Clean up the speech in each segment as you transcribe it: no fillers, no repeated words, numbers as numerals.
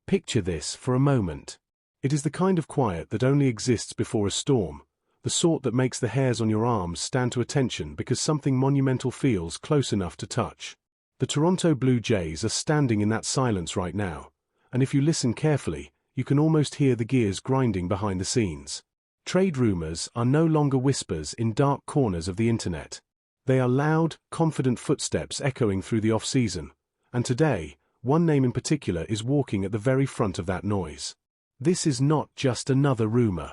Picture this for a moment. It is the kind of quiet that only exists before a storm, the sort that makes the hairs on your arms stand to attention because something monumental feels close enough to touch. The Toronto Blue Jays are standing in that silence right now, and if you listen carefully, you can almost hear the gears grinding behind the scenes. Trade rumors are no longer whispers in dark corners of the internet. They are loud, confident footsteps echoing through the off-season, and today, one name in particular is walking at the very front of that noise. This is not just another rumor.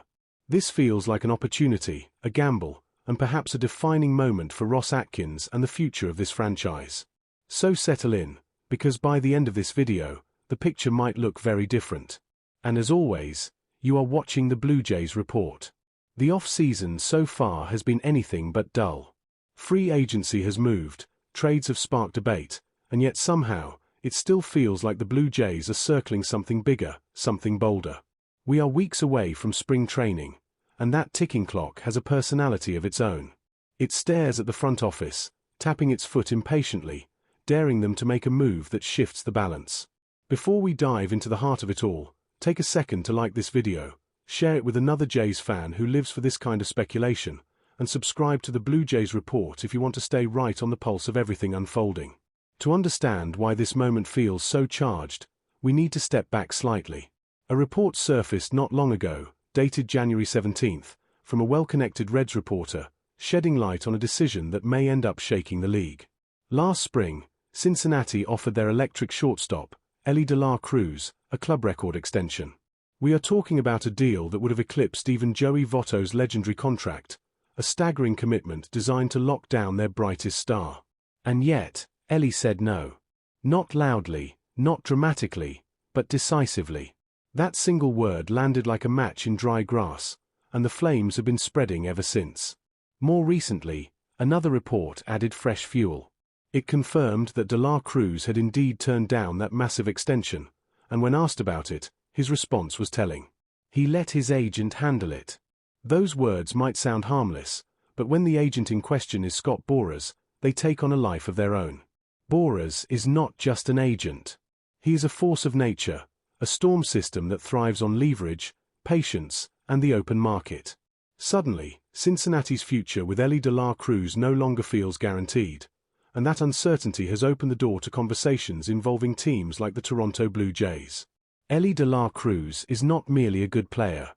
This feels like an opportunity, a gamble, and perhaps a defining moment for Ross Atkins and the future of this franchise. So settle in, because by the end of this video, the picture might look very different. And as always, you are watching the Blue Jays Report. The off-season so far has been anything but dull. Free agency has moved, trades have sparked debate, and yet somehow, it still feels like the Blue Jays are circling something bigger, something bolder. We are weeks away from spring training, and that ticking clock has a personality of its own. It stares at the front office, tapping its foot impatiently, daring them to make a move that shifts the balance. Before we dive into the heart of it all, take a second to like this video, share it with another Jays fan who lives for this kind of speculation, and subscribe to the Blue Jays Report if you want to stay right on the pulse of everything unfolding. To understand why this moment feels so charged, we need to step back slightly. A report surfaced not long ago, dated January 17th, from a well-connected Reds reporter, shedding light on a decision that may end up shaking the league. Last spring, Cincinnati offered their electric shortstop, Elly De La Cruz, a club record extension. We are talking about a deal that would have eclipsed even Joey Votto's legendary contract, a staggering commitment designed to lock down their brightest star. And yet, Elly said no. Not loudly, not dramatically, but decisively. That single word landed like a match in dry grass, and the flames have been spreading ever since. More recently, another report added fresh fuel. It confirmed that De La Cruz had indeed turned down that massive extension, and when asked about it, his response was telling. He let his agent handle it. Those words might sound harmless, but when the agent in question is Scott Boras, they take on a life of their own. Boras is not just an agent. He is a force of nature, a storm system that thrives on leverage, patience, and the open market. Suddenly, Cincinnati's future with Elly De La Cruz no longer feels guaranteed, and that uncertainty has opened the door to conversations involving teams like the Toronto Blue Jays. Elly De La Cruz is not merely a good player.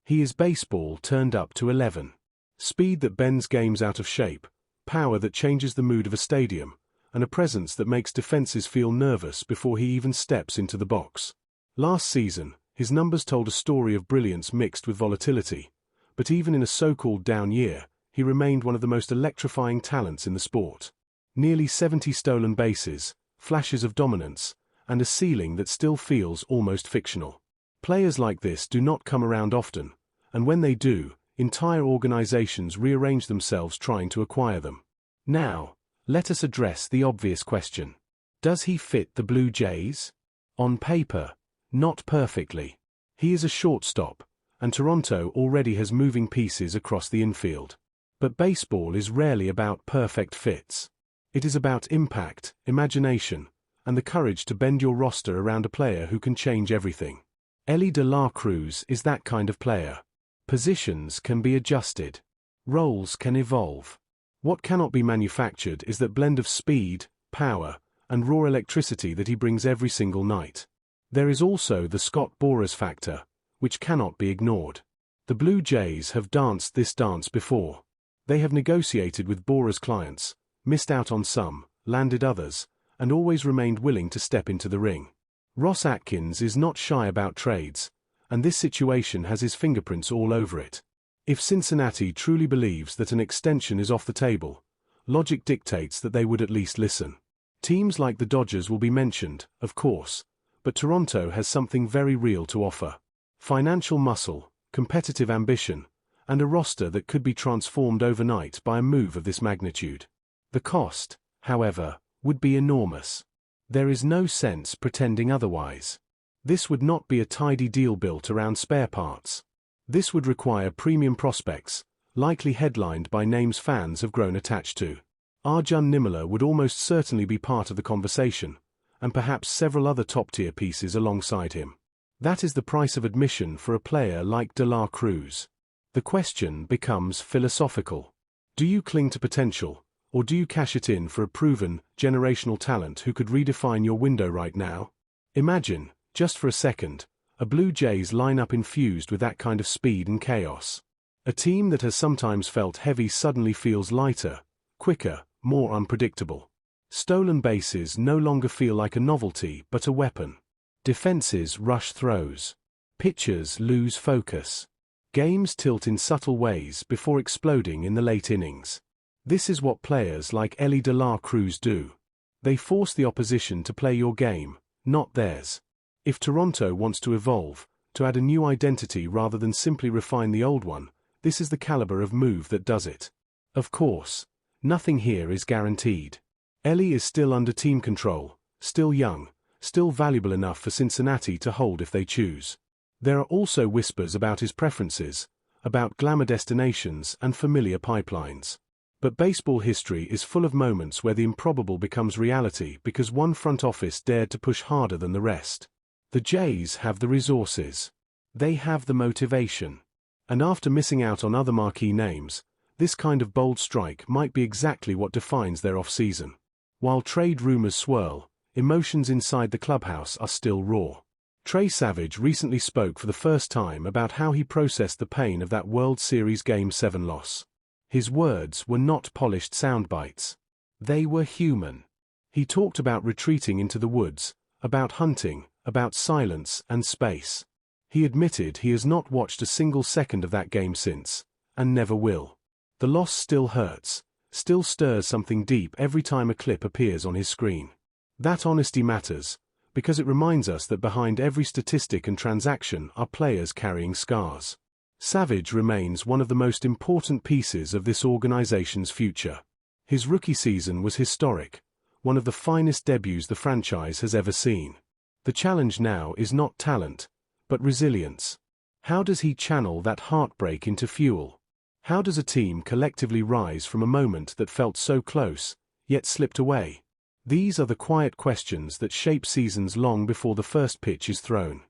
He is baseball turned up to 11. Speed that bends games out of shape, power that changes the mood of a stadium, and a presence that makes defenses feel nervous before he even steps into the box. Last season, his numbers told a story of brilliance mixed with volatility, but even in a so-called down year, he remained one of the most electrifying talents in the sport. Nearly 70 stolen bases, flashes of dominance, and a ceiling that still feels almost fictional. Players like this do not come around often, and when they do, entire organizations rearrange themselves trying to acquire them. Now, let us address the obvious question. Does he fit the Blue Jays? On paper, not perfectly. He is a shortstop, and Toronto already has moving pieces across the infield. But baseball is rarely about perfect fits. It is about impact, imagination, and the courage to bend your roster around a player who can change everything. Elly De La Cruz is that kind of player. Positions can be adjusted. Roles can evolve. What cannot be manufactured is that blend of speed, power, and raw electricity that he brings every single night. There is also the Scott Boras factor, which cannot be ignored. The Blue Jays have danced this dance before. They have negotiated with Boras' clients, missed out on some, landed others, and always remained willing to step into the ring. Ross Atkins is not shy about trades, and this situation has his fingerprints all over it. If Cincinnati truly believes that an extension is off the table, logic dictates that they would at least listen. Teams like the Dodgers will be mentioned, of course, but Toronto has something very real to offer. Financial muscle, competitive ambition, and a roster that could be transformed overnight by a move of this magnitude. The cost, however, would be enormous. There is no sense pretending otherwise. This would not be a tidy deal built around spare parts. This would require premium prospects, likely headlined by names fans have grown attached to. Arjun Nimmala would almost certainly be part of the conversation, and perhaps several other top-tier pieces alongside him. That is the price of admission for a player like De La Cruz. The question becomes philosophical. Do you cling to potential, or do you cash it in for a proven, generational talent who could redefine your window right now? Imagine, just for a second, a Blue Jays lineup infused with that kind of speed and chaos. A team that has sometimes felt heavy suddenly feels lighter, quicker, more unpredictable. Stolen bases no longer feel like a novelty but a weapon. Defenses rush throws. Pitchers lose focus. Games tilt in subtle ways before exploding in the late innings. This is what players like Elly De La Cruz do. They force the opposition to play your game, not theirs. If Toronto wants to evolve, to add a new identity rather than simply refine the old one, this is the caliber of move that does it. Of course, nothing here is guaranteed. Elly is still under team control, still young, still valuable enough for Cincinnati to hold if they choose. There are also whispers about his preferences, about glamour destinations and familiar pipelines. But baseball history is full of moments where the improbable becomes reality because one front office dared to push harder than the rest. The Jays have the resources. They have the motivation. And after missing out on other marquee names, this kind of bold strike might be exactly what defines their off-season. While trade rumors swirl, emotions inside the clubhouse are still raw. Trey Savage recently spoke for the first time about how he processed the pain of that World Series Game 7 loss. His words were not polished sound bites. They were human. He talked about retreating into the woods, about hunting, about silence and space. He admitted he has not watched a single second of that game since, and never will. The loss still hurts, still stirs something deep every time a clip appears on his screen. That honesty matters, because it reminds us that behind every statistic and transaction are players carrying scars. Savage remains one of the most important pieces of this organization's future. His rookie season was historic, one of the finest debuts the franchise has ever seen. The challenge now is not talent, but resilience. How does he channel that heartbreak into fuel? How does a team collectively rise from a moment that felt so close, yet slipped away? These are the quiet questions that shape seasons long before the first pitch is thrown.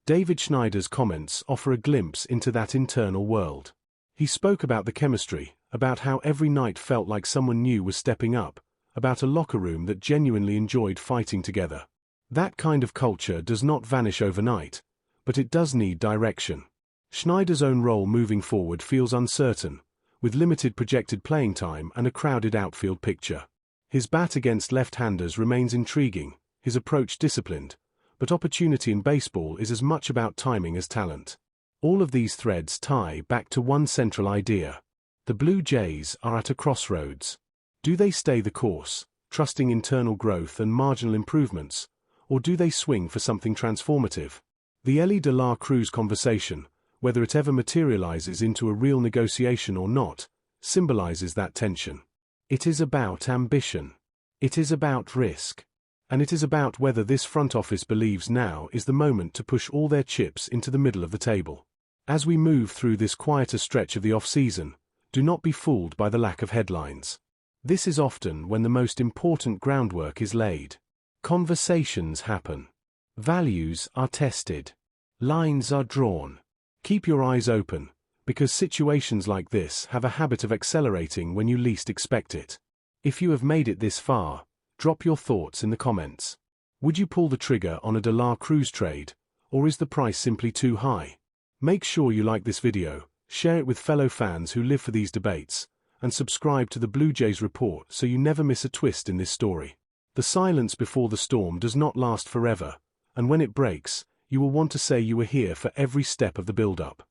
David Schneider's comments offer a glimpse into that internal world. He spoke about the chemistry, about how every night felt like someone new was stepping up, about a locker room that genuinely enjoyed fighting together. That kind of culture does not vanish overnight, but it does need direction. Schneider's own role moving forward feels uncertain, with limited projected playing time and a crowded outfield picture. His bat against left-handers remains intriguing, his approach disciplined, but opportunity in baseball is as much about timing as talent. All of these threads tie back to one central idea. The Blue Jays are at a crossroads. Do they stay the course, trusting internal growth and marginal improvements, or do they swing for something transformative? The Elly De La Cruz conversation, whether it ever materializes into a real negotiation or not, symbolizes that tension. It is about ambition. It is about risk. And it is about whether this front office believes now is the moment to push all their chips into the middle of the table. As we move through this quieter stretch of the off-season, do not be fooled by the lack of headlines. This is often when the most important groundwork is laid. Conversations happen. Values are tested. Lines are drawn. Keep your eyes open, because situations like this have a habit of accelerating when you least expect it. If you have made it this far, drop your thoughts in the comments. Would you pull the trigger on a De La Cruz trade, or is the price simply too high? Make sure you like this video, share it with fellow fans who live for these debates, and subscribe to the Blue Jays Report so you never miss a twist in this story. The silence before the storm does not last forever, and when it breaks, you will want to say you were here for every step of the build-up.